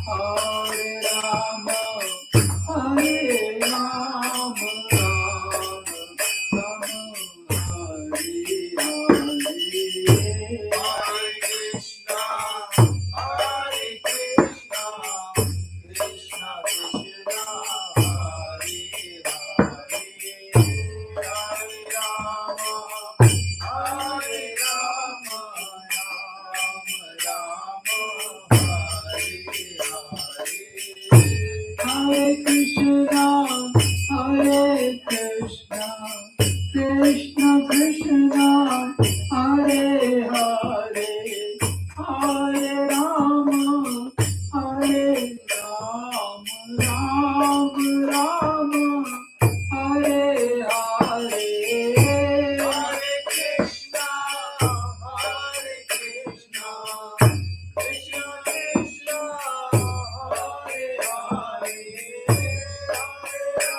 A: Hare Hare, Hare Rama, Rama Rama, Hare Hare Krishna, Krishna Krishna, Hare Hare, Hare Rama, Rama Rama, Hare Hare. Hare Krishna, Krishna Krishna, Hare Hare, Hare Rama,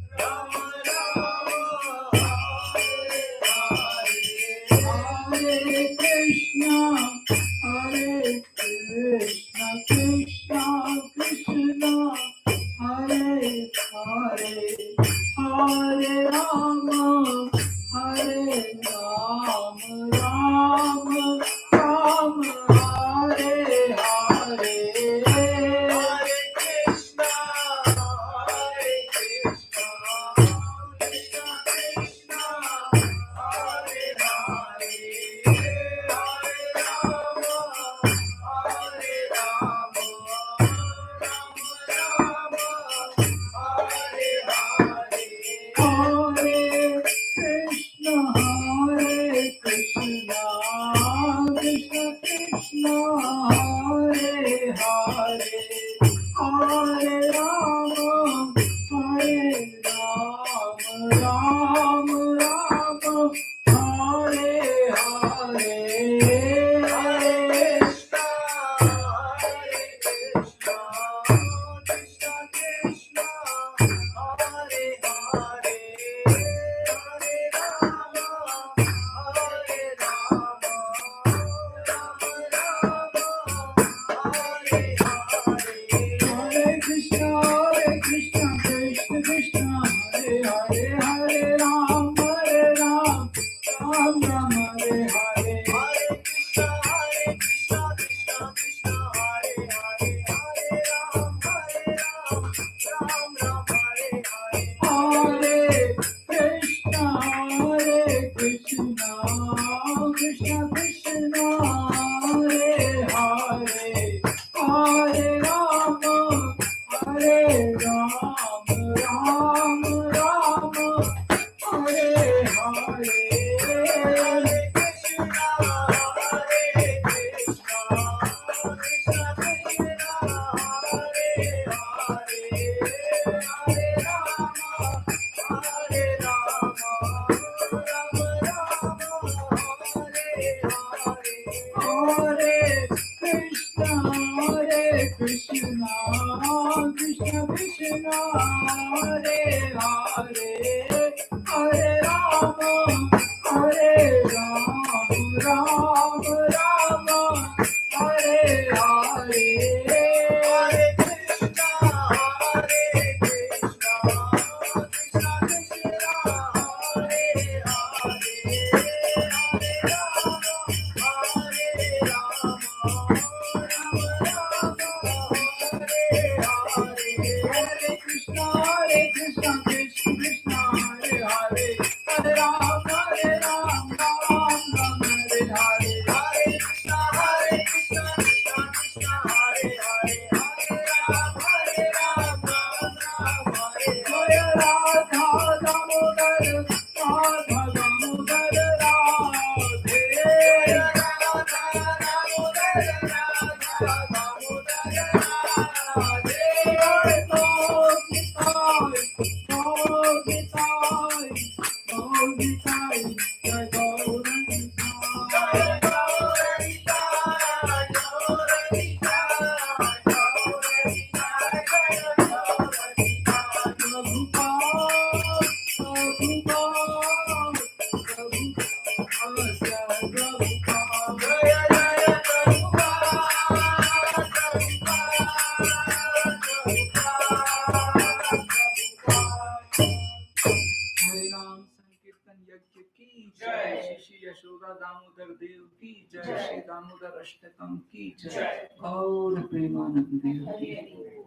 A: Rama Rama, Hare Krishna, Krishna Krishna, Hare Hare, Hare Rama, Rama Rama, Hare Hare. Hare Krishna, Krishna Krishna, Hare Hare, Hare Rama, Rama Rama, Hare Hare. Hare हरिनाम संकीर्तन यज्ञ की जय, श्री यशोदा दामोदर देव की जय, श्री दामोदर अष्टकम की जय, और प्रेमानंद देव की।